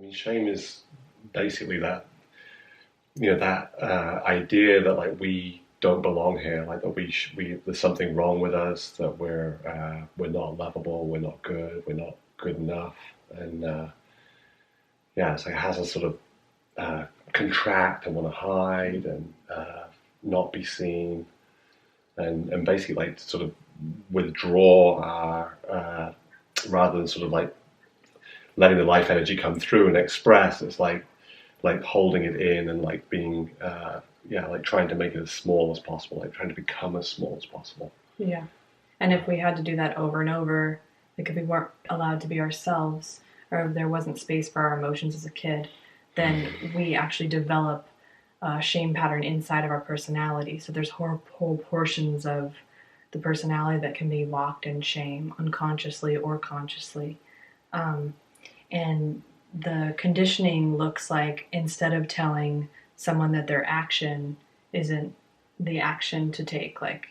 mean, shame is basically that, that idea that like we don't belong here, like that we there's something wrong with us, that we're not lovable, we're not good enough, and so it has a sort of contract and want to hide and not be seen, and basically like sort of withdraw our rather than sort of like letting the life energy come through and express. It's like holding it in and like being like trying to make it as small as possible, like trying to become as small as possible. Yeah. And if we had to do that over and over, like if we weren't allowed to be ourselves, or if there wasn't space for our emotions as a kid, then we actually develop a shame pattern inside of our personality. So there's whole portions of the personality that can be locked in shame, unconsciously or consciously. And the conditioning looks like, instead of telling someone that their action isn't the action to take, like,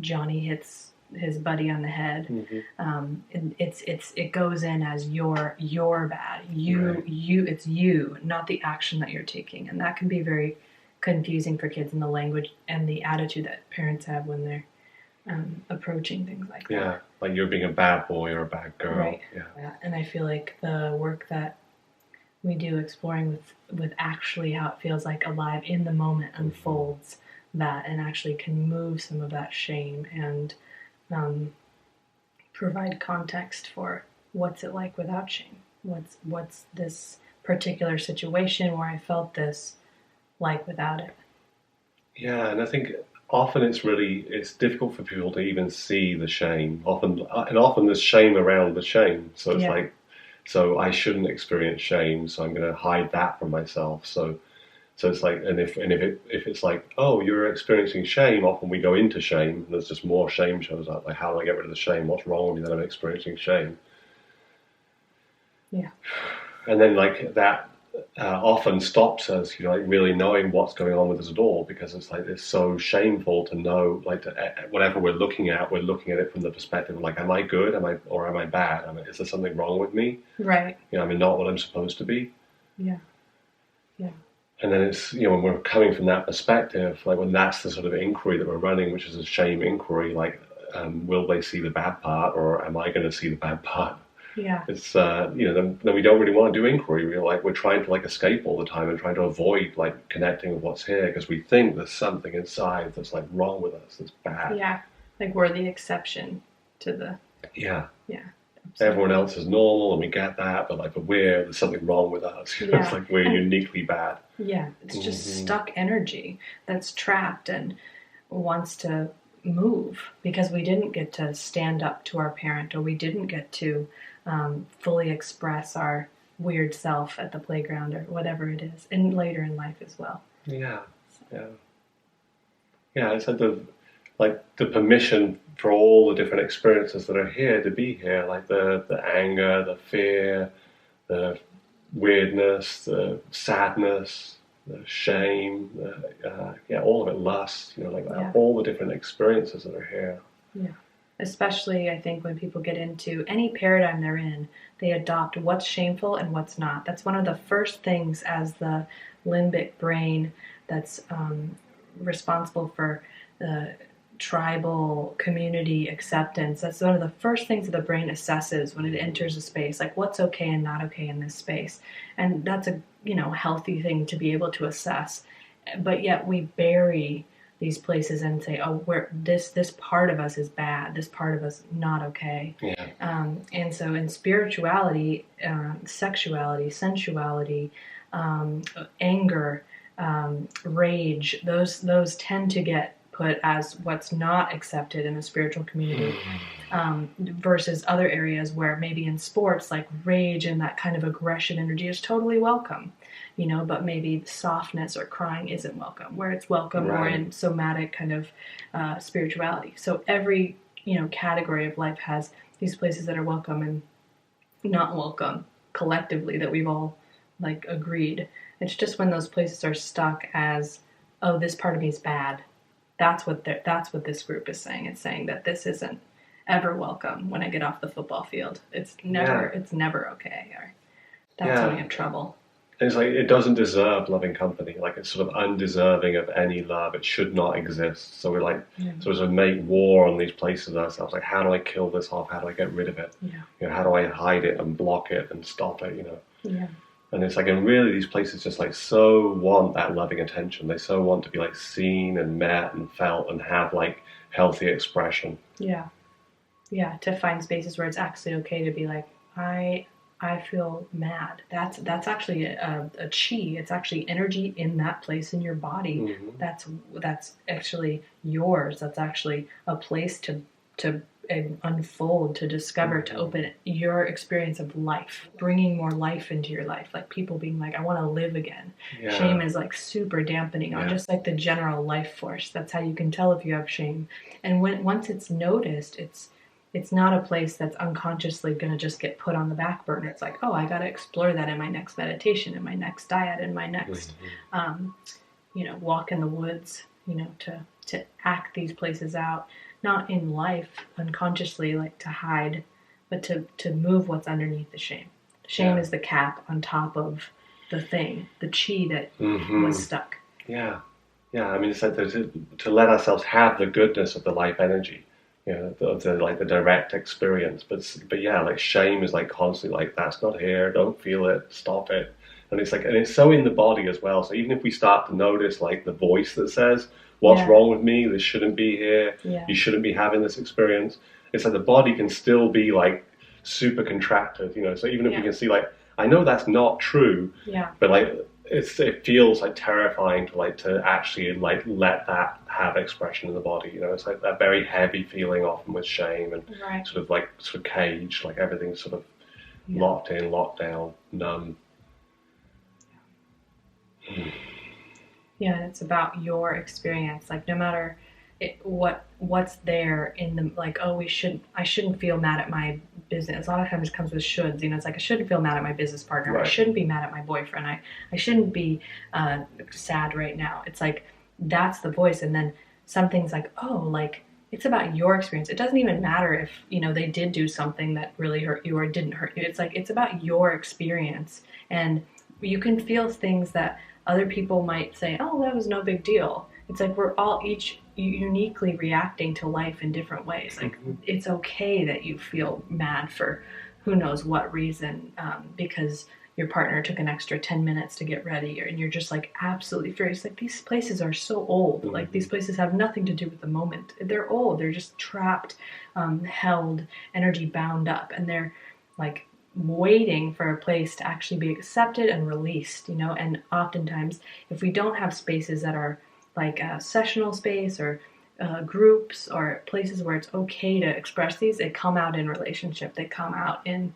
Johnny hits his buddy on the head. And it goes in as you're bad. It's you, not the action that you're taking. And that can be very confusing for kids in the language and the attitude that parents have when they're approaching things like that. Yeah, like you're being a bad boy or a bad girl. Right. Yeah. And I feel like the work that we do exploring with actually how it feels like alive in the moment unfolds that, and actually can move some of that shame and provide context for what's it like without shame. What's this particular situation where I felt this like without it? Yeah, and I think often it's difficult for people to even see the shame. Often there's shame around the shame. So it's like, so I shouldn't experience shame, so I'm going to hide that from myself. So it's like, and if it's like, oh, you're experiencing shame, often we go into shame, and there's just more shame shows up. Like, how do I get rid of the shame? What's wrong with me that I'm experiencing shame? Yeah. And then like that often stops us, like really knowing what's going on with us at all, because it's like it's so shameful to know, like whatever we're looking at it from the perspective of like, am I good? Am I bad? Is there something wrong with me? Right. I'm not what I'm supposed to be. Yeah. Yeah. And then it's, when we're coming from that perspective, like when that's the sort of inquiry that we're running, which is a shame inquiry, like, will they see the bad part, or am I going to see the bad part? Yeah. It's then we don't really want to do inquiry. We're trying to like escape all the time and trying to avoid like connecting with what's here, because we think there's something inside that's like wrong with us, that's bad. Yeah. Like we're the exception to the. Yeah. Yeah. Absolutely. Everyone else is normal and we get that, but like, there's something wrong with us. Yeah. It's like we're uniquely bad. Yeah. It's just stuck energy that's trapped and wants to move, because we didn't get to stand up to our parent, or we didn't get to fully express our weird self at the playground, or whatever it is, and later in life as well. Yeah. It's like the permission for all the different experiences that are here to be here, like the anger, the fear, the weirdness, the sadness, the shame, all of it, lust, all the different experiences that are here. Yeah. Especially, I think, when people get into any paradigm they're in, they adopt what's shameful and what's not. That's one of the first things, as the limbic brain that's responsible for the tribal community acceptance. That's one of the first things that the brain assesses when it enters a space, like what's okay and not okay in this space. And that's a healthy thing to be able to assess. But yet we bury these places and say, oh, this part of us is bad, this part of us not okay. Yeah. And so in spirituality, sexuality, sensuality, anger, rage, those tend to get put as what's not accepted in a spiritual community, versus other areas where maybe in sports, like rage and that kind of aggression energy is totally welcome, but maybe softness or crying isn't welcome, where it's welcome more in somatic kind of spirituality. So every category of life has these places that are welcome and not welcome collectively, that we've all like agreed. It's just when those places are stuck as, oh, this part of me is bad. That's what this group is saying. It's saying that this isn't ever welcome when I get off the football field. It's never okay. That's when we have trouble. And it's like it doesn't deserve loving company. Like it's sort of undeserving of any love. It should not exist. So we're like, sort of make war on these places ourselves. Like, how do I kill this off? How do I get rid of it? Yeah. You know, how do I hide it and block it and stop it? You know. Yeah. And it's like, and really, these places just like so want that loving attention. They so want to be like seen and met and felt and have like healthy expression. Yeah. Yeah. To find spaces where it's actually okay to be like, I feel mad. That's actually a chi. It's actually energy in that place in your body. Mm-hmm. That's actually yours. That's actually a place to unfold, to discover, mm-hmm. to open your experience of life, bringing more life into your life. Like people being like, I want to live again. Yeah. Shame is like super dampening on just like the general life force. That's how you can tell if you have shame. And once it's noticed, it's not a place that's unconsciously going to just get put on the back burner. It's like, oh, I got to explore that in my next meditation, in my next diet, in my next, walk in the woods, to act these places out, not in life unconsciously, like to hide, but to move what's underneath the shame. Shame is the cap on top of the thing, the chi that was stuck. Yeah. Yeah. I mean, it's like to let ourselves have the goodness of the life energy. The direct experience, but yeah, like shame is like constantly like, that's not here, don't feel it, stop it. And it's like, and it's so in the body as well. So even if we start to notice like the voice that says, what's wrong with me, this shouldn't be here, you shouldn't be having this experience, it's like the body can still be like super contracted, so even if we can see like, I know that's not true, but like it feels like terrifying to actually like let that have expression in the body. It's like that very heavy feeling often with shame and sort of caged, like everything's sort of locked in, locked down, numb. Yeah, and it's about your experience. Like no matter what's there in the like, oh, I shouldn't feel mad at my business. A lot of times it comes with shoulds. It's like I shouldn't feel mad at my business partner. Right. I shouldn't be mad at my boyfriend. I shouldn't be sad right now. It's like that's the voice, and then something's like, oh, like it's about your experience. It doesn't even matter if they did do something that really hurt you or didn't hurt you. It's like it's about your experience, and you can feel things that other people might say, oh, that was no big deal. It's like we're all each uniquely reacting to life in different ways. Like it's okay that you feel mad for who knows what reason, because your partner took an extra 10 minutes to get ready, and you're just like absolutely furious. Like these places are so old. Like these places have nothing to do with the moment. They're old. They're just trapped, held, energy bound up, and they're like waiting for a place to actually be accepted and released, and oftentimes if we don't have spaces that are like a sessional space or groups or places where it's okay to express these, they come out in relationship, they come out in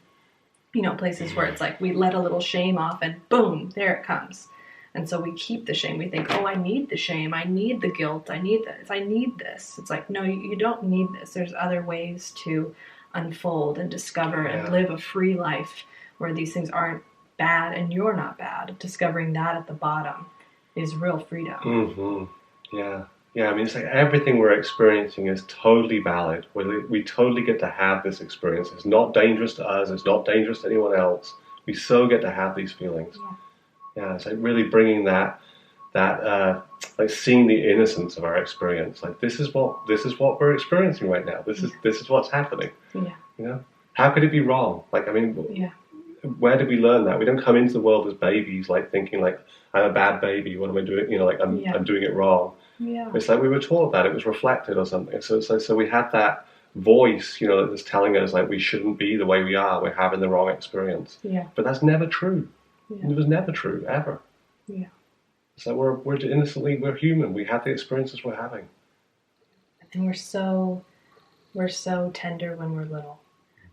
places where it's like we let a little shame off and boom, there it comes. And so we keep the shame. We think, oh, I need the shame, I need the guilt, I need this. It's like, no, you don't need this. There's other ways to unfold and discover and live a free life where these things aren't bad and you're not bad. Discovering that at the bottom is real freedom. Yeah. I mean, it's like everything we're experiencing is totally valid. We totally get to have this experience. It's not dangerous to us. It's not dangerous to anyone else. We so get to have these feelings. Yeah, it's like really bringing that like seeing the innocence of our experience. Like this is what we're experiencing right now. This is what's happening. Yeah. How could it be wrong? Like, I mean, where did we learn that? We don't come into the world as babies, like thinking like I'm a bad baby. What am I doing? Like I'm doing it wrong. Yeah. It's like we were taught that it was reflected or something. So we had that voice, that's telling us like we shouldn't be the way we are. We're having the wrong experience. Yeah. But that's never true. Yeah. It was never true ever. Yeah. So we're human. We have the experiences we're having. And we're so tender when we're little.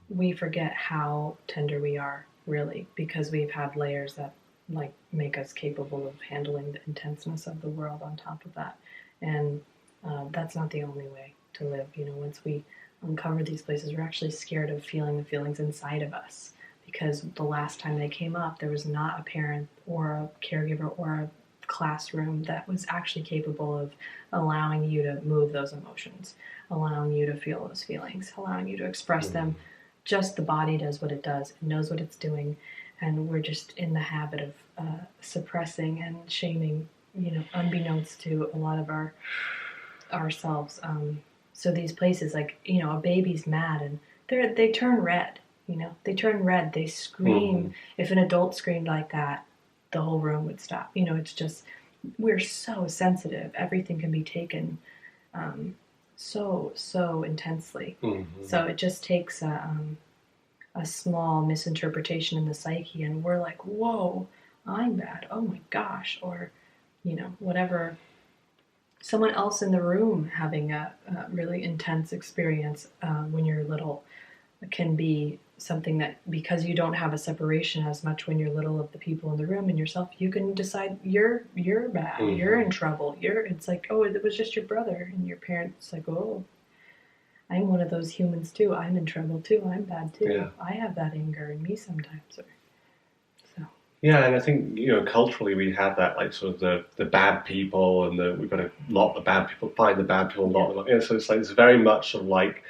We forget how tender we are, really, because we've had layers that like make us capable of handling the intenseness of the world on top of that. And that's not the only way to live. Once we uncover these places, we're actually scared of feeling the feelings inside of us, because the last time they came up, there was not a parent or a caregiver or a classroom that was actually capable of allowing you to move those emotions, allowing you to feel those feelings, allowing you to express them. Just the body does what it does. It knows what it's doing. and we're just in the habit of suppressing and shaming, unbeknownst to a lot of ourselves. So these places, like, a baby's mad and they turn red. They turn red. They scream. Mm-hmm. If an adult screamed like that, the whole room would stop. It's just, we're so sensitive. Everything can be taken so intensely. Mm-hmm. So it just takes a small misinterpretation in the psyche, and we're like, whoa, I'm bad. Oh my gosh. Or, whatever. Someone else in the room having a really intense experience when you're little can be something that, because you don't have a separation as much when you're little of the people in the room and yourself, you can decide you're bad, mm-hmm. you're in trouble. It's like, oh, it was just your brother, and your parents like, oh, I'm one of those humans too. I'm in trouble too. I'm bad too. Yeah. I have that anger in me sometimes. Yeah, and I think, culturally we have that, like, sort of the bad people, and we've got to lock the bad people, find the bad people, and lock them up. So it's like, it's very much sort of like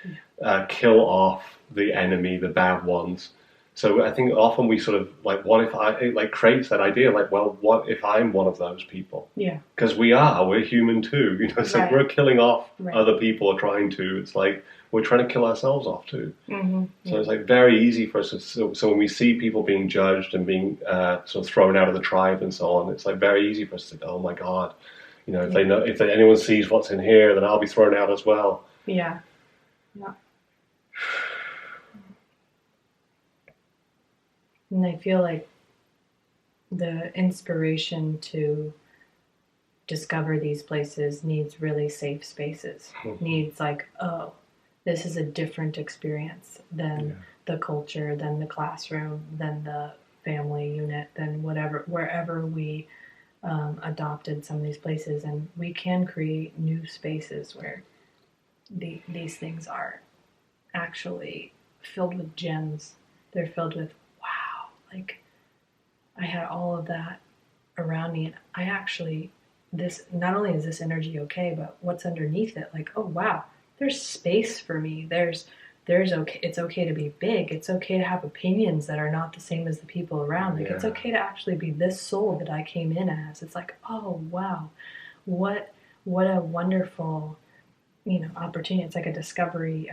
kill off the enemy, the bad ones. So I think often we sort of like, what if it like creates that idea, like, well, what if I'm one of those people? Yeah. Because we're human too, so right. We're killing off right. other people or trying to, it's like, we're trying to kill ourselves off too. Mm-hmm. So it's like very easy for us to, so when we see people being judged and being sort of thrown out of the tribe and so on, it's like very easy for us to go, oh my God, if anyone sees what's in here, then I'll be thrown out as well. Yeah. Yeah. And I feel like the inspiration to discover these places needs really safe spaces. Needs like, oh, this is a different experience than the culture, than the classroom, than the family unit, than wherever we adopted some of these places. And we can create new spaces where these things are actually filled with gems. They're filled with, wow, like, I had all of that around me, and I actually, not only is this energy okay, but what's underneath it, like, oh wow, there's space for me. There's okay. It's okay to be big. It's okay to have opinions that are not the same as the people around. Like, it's okay to actually be this soul that I came in as. It's like, oh wow, what a wonderful, opportunity. It's like a discovery.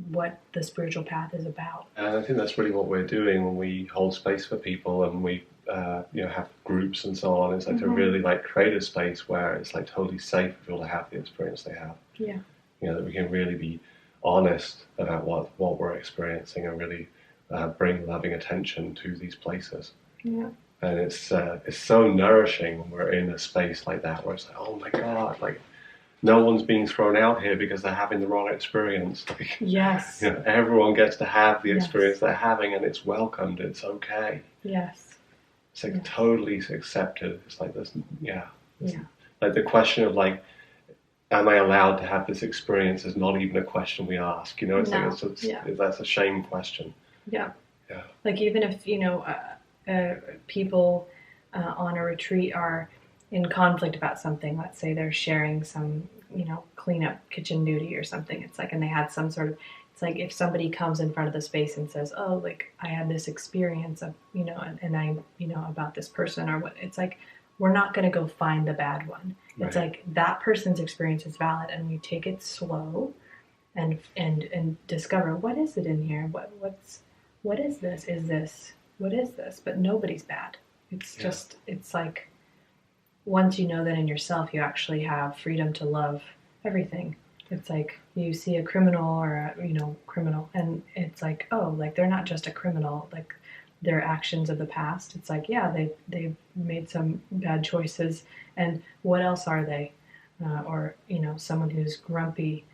What the spiritual path is about. And I think that's really what we're doing when we hold space for people and we have groups and so on. It's like mm-hmm. to really like create a space where it's like totally safe for people to have the experience they have. Yeah. That we can really be honest about what we're experiencing and really bring loving attention to these places. Yeah. And it's so nourishing when we're in a space like that where it's like, oh my God, like, no one's being thrown out here because they're having the wrong experience. Like, yes. Everyone gets to have the experience they're having, and it's welcomed. It's okay. Yes. It's like totally accepted. It's like this, like the question of like, am I allowed to have this experience is not even a question we ask. It's like that's a shame question. Yeah. Yeah. Like, even if people on a retreat are in conflict about something, let's say they're sharing some, clean up kitchen duty or something. It's like, and they had some sort of, it's like if somebody comes in front of the space and says, oh, like, I had this experience of, and I, about this person or what, it's like, we're not going to go find the bad one. Right. It's like that person's experience is valid, and we take it slow and discover, what is it in here? What is this? What is this? But nobody's bad. It's just, it's like, once you know that in yourself, you actually have freedom to love everything. It's like you see a criminal or criminal, and it's like, oh, like, they're not just a criminal, like, their actions of the past. It's like, they've made some bad choices, and what else are they? Or someone who's grumpy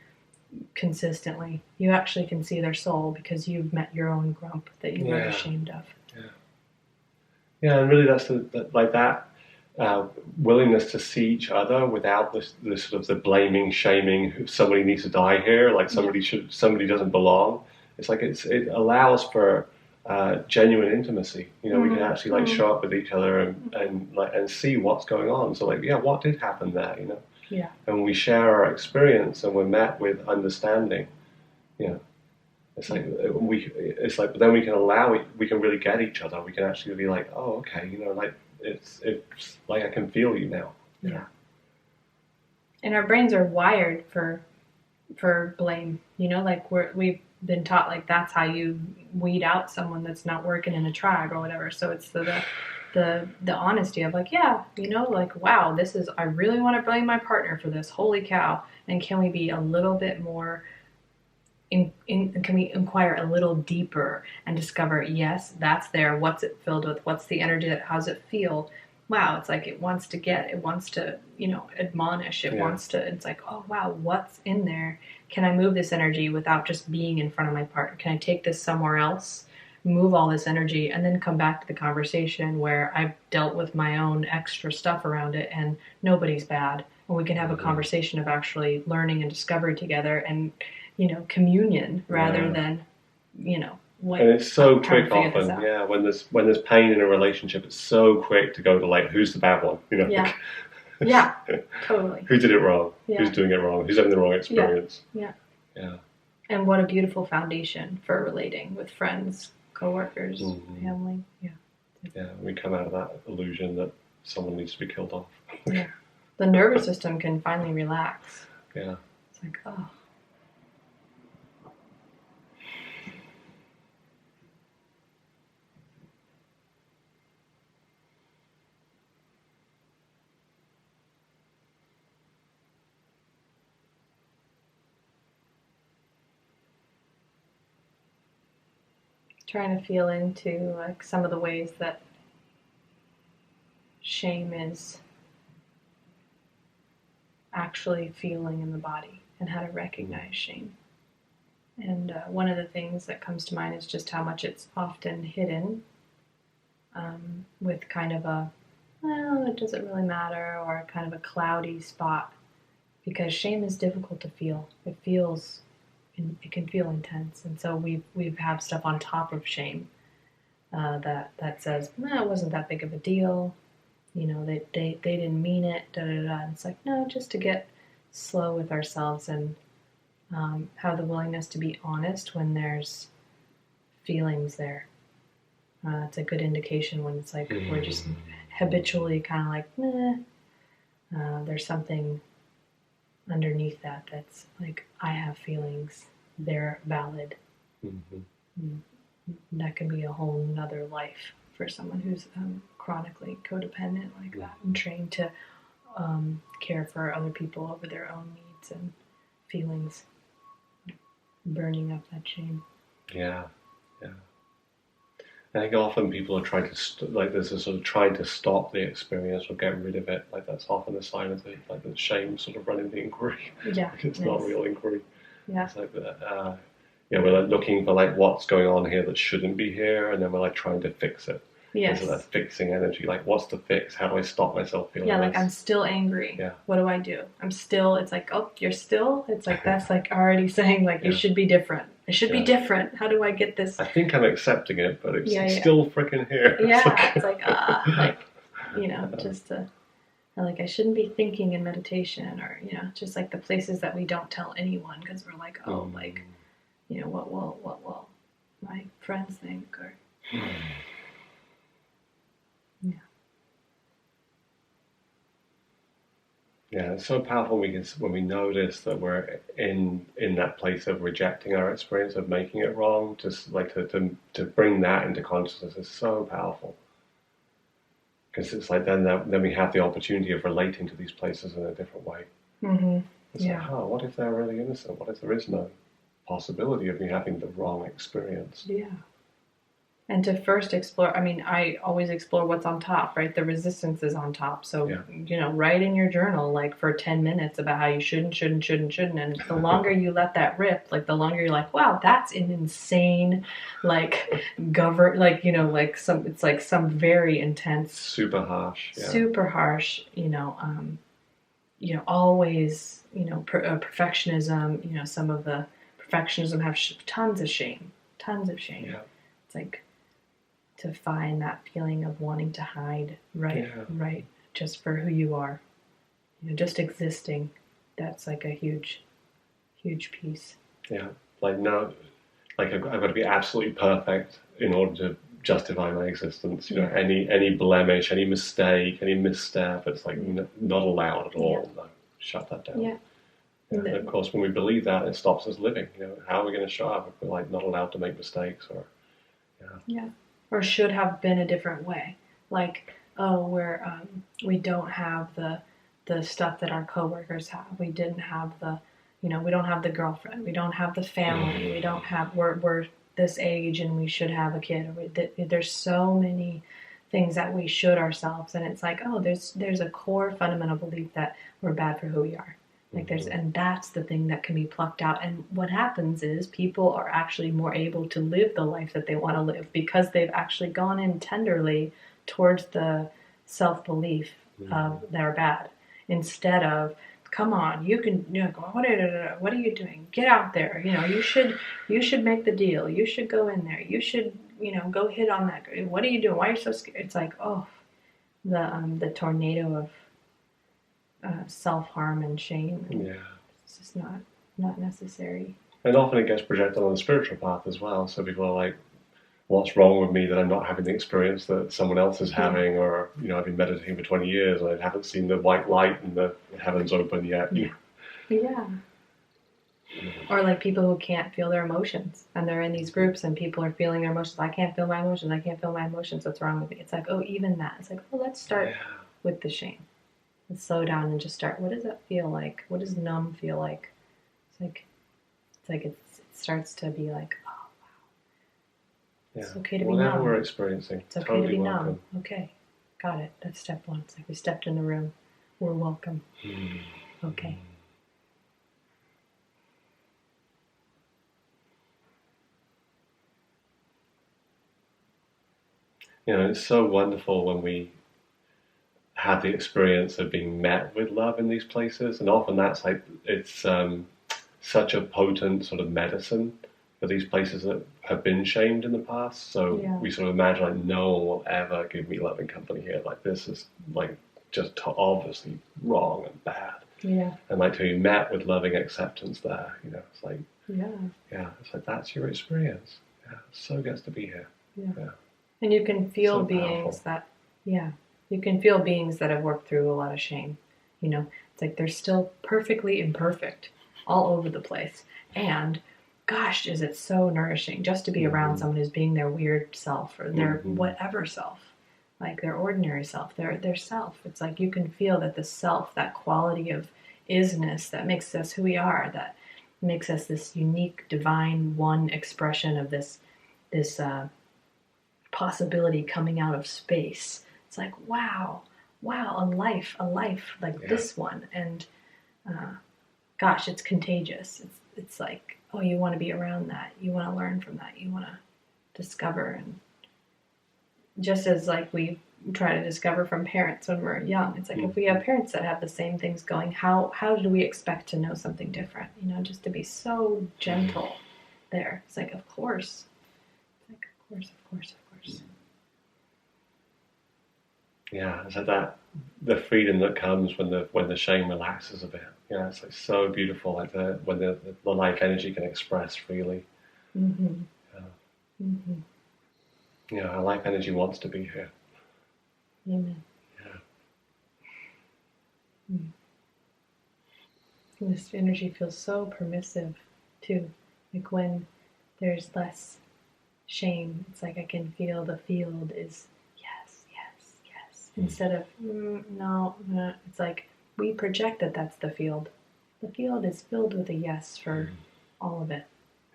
consistently. You actually can see their soul because you've met your own grump that you were ashamed of. Yeah, and really that's that. Willingness to see each other without this sort of the blaming, shaming. Somebody needs to die here. Like somebody doesn't belong. It's like it allows for genuine intimacy. We can actually like show up with each other and see what's going on. So like, what did happen there? And we share our experience and we're met with understanding. It's like it's like, but then we can allow it. We can really get each other. We can actually be like, oh, okay, like it's like I can feel you now. Yeah. And our brains are wired for blame. Like we've been taught like that's how you weed out someone that's not working in a tribe or whatever. So it's the honesty of like, yeah, like, wow, I really want to blame my partner for this. Holy cow! And can we be a little bit more? Can we inquire a little deeper and discover, yes, that's there. What's it filled with? What's the energy? How's it feel? Wow, it's like it wants to, admonish. It's like, oh, wow, what's in there? Can I move this energy without just being in front of my partner? Can I take this somewhere else, move all this energy, and then come back to the conversation where I've dealt with my own extra stuff around it and nobody's bad. And we can have a conversation of actually learning and discovery together and, communion rather than, what. And it's so quick often, when there's pain in a relationship, it's so quick to go to like, who's the bad one? Yeah. Yeah, totally. Who did it wrong? Yeah. Who's doing it wrong? Who's having the wrong experience? Yeah. And what a beautiful foundation for relating with friends, coworkers, family. Yeah. Yeah, we come out of that illusion that someone needs to be killed off. Yeah. The nervous system can finally relax. Yeah. It's like, oh. Trying to feel into like some of the ways that shame is actually feeling in the body and how to recognize shame. And one of the things that comes to mind is just how much it's often hidden with kind of a, well, it doesn't really matter, or kind of a cloudy spot, because shame is difficult to feel. It can feel intense, and so we have stuff on top of shame that says, it wasn't that big of a deal, they didn't mean it, da da da. And it's like, no, just to get slow with ourselves and have the willingness to be honest when there's feelings there. It's a good indication when it's like we're just habitually kind of like, there's something underneath that's like, I have feelings, they're valid. That can be a whole nother life for someone who's chronically codependent like that and trained to care for other people over their own needs and feelings, burning up that shame. Yeah. I think often people are trying to there's a sort of trying to stop the experience or get rid of it. Like that's often a sign of the shame sort of running the inquiry. Yeah, it's not real inquiry. Yeah, it's like we're like looking for like what's going on here that shouldn't be here, and then we're like trying to fix it. Yes. So that's fixing energy. Like, what's the fix? How do I stop myself feeling? Yeah, like I'm still angry. Yeah. What do I do? I'm still. It's like, oh, you're still. It's like that's like already saying like you should be different. It should be different. How do I get this? I think I'm accepting it, but it's still freaking here. Yeah, it's like just like I shouldn't be thinking in meditation, or just like the places that we don't tell anyone because we're like, oh, like, what will my friends think, or Yeah, it's so powerful when we notice that we're in that place of rejecting our experience, of making it wrong. Just like to bring that into consciousness is so powerful, because it's like then we have the opportunity of relating to these places in a different way. It's like, what if they're really innocent? What if there is no possibility of me having the wrong experience? Yeah. And to first explore, I mean, I always explore what's on top, right? The resistance is on top. So, write in your journal, like, for 10 minutes about how you shouldn't. And the longer you let that rip, like, the longer you're like, wow, that's an insane, like, it's like some very intense. Super harsh. Yeah. Super harsh, always, perfectionism, some of the perfectionism have tons of shame. Yeah. It's like, to find that feeling of wanting to hide, right, just for who you are, just existing. That's like a huge, huge piece. Yeah, like like I've got to be absolutely perfect in order to justify my existence. You know, Yeah. any blemish, any mistake, any misstep, it's like not allowed at all. Yeah. No, shut that down. Yeah. Yeah, and of course, when we believe that, it stops us living. You know, how are we going to show up if we're like not allowed to make mistakes? Or Yeah. Or should have been a different way. Like, oh, we don't have the stuff that our coworkers have. We didn't have the, we don't have the girlfriend. We don't have the family. We don't have. We're this age and we should have a kid. There's so many things that we should ourselves, and it's like, oh, there's a core fundamental belief that we're bad for who we are. Like and that's the thing that can be plucked out. And what happens is people are actually more able to live the life that they want to live because they've actually gone in tenderly towards the self-belief of they're bad, instead of, come on, you can, what are you doing? Get out there. You should make the deal. You should go in there. You should, go hit on that. What are you doing? Why are you so scared? It's like, oh, the tornado of self-harm and shame. yeah, it's just not necessary. And often it gets projected on the spiritual path as well. So people are like, what's wrong with me that I'm not having the experience that someone else is having? Or, I've been meditating for 20 years and I haven't seen the white light and the heavens open yet. Yeah. Or like people who can't feel their emotions, and they're in these groups and people are feeling their emotions. I can't feel my emotions. I can't feel my emotions. What's wrong with me? It's like, oh, even that. It's like, oh, let's start with the shame. Let's slow down and just start. What does that feel like? What does numb feel like? It's like it starts to be like, oh wow, it's okay to be numb. Whatever we're experiencing, it's okay totally to be welcome. numb. Okay, got it. That's step one. It's like we stepped in the room. We're welcome. Okay. It's so wonderful when we have the experience of being met with love in these places, and often that's like it's such a potent sort of medicine for these places that have been shamed in the past. So we sort of imagine like no one will ever give me loving company here. Like this is like just obviously wrong and bad. Yeah. And like to be met with loving acceptance there, it's like it's like that's your experience. Yeah, it so gets to be here. Yeah. And you can feel beings that you can feel beings that have worked through a lot of shame. It's like they're still perfectly imperfect all over the place. And gosh, is it so nourishing just to be around someone who's being their weird self or their whatever self, like their ordinary self, their self. It's like you can feel that the self, that quality of isness that makes us who we are, that makes us this unique, divine, one expression of this possibility coming out of space. It's like, wow, a life like this one. And gosh, it's contagious. It's like, oh, you want to be around that. You want to learn from that. You want to discover. And just as like we try to discover from parents when we're young, it's like if we have parents that have the same things going, how do we expect to know something different? Just to be so gentle there. It's like, of course. It's like, of course. Yeah, it's like that, the freedom that comes when the shame relaxes a bit. It's like so beautiful, like when the life energy can express freely. Our life energy wants to be here. Amen. This energy feels so permissive too. Like when there's less shame, it's like I can feel the field is instead of no. It's like we project that that's the field. The field is filled with a yes for all of it.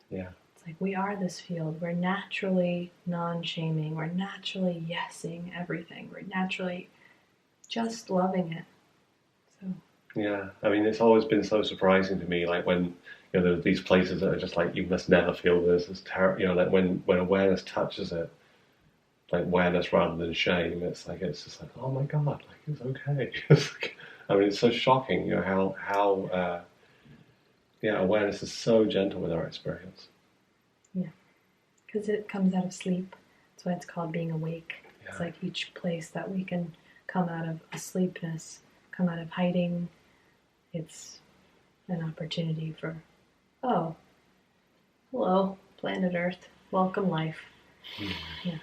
Yeah. It's like we are this field. We're naturally non-shaming. We're naturally yesing everything. We're naturally just loving it. So. Yeah, I mean, it's always been so surprising to me, like when there are these places that are just like you must never feel this. It's terrible. Like when awareness touches it. Like awareness rather than shame, it's just like, oh my God, like it's okay. I mean, it's so shocking, how awareness is so gentle with our experience. Yeah, because it comes out of sleep. That's why it's called being awake. Yeah. It's like each place that we can come out of asleepness, come out of hiding. It's an opportunity for, oh, hello, Planet Earth, welcome life. Yeah.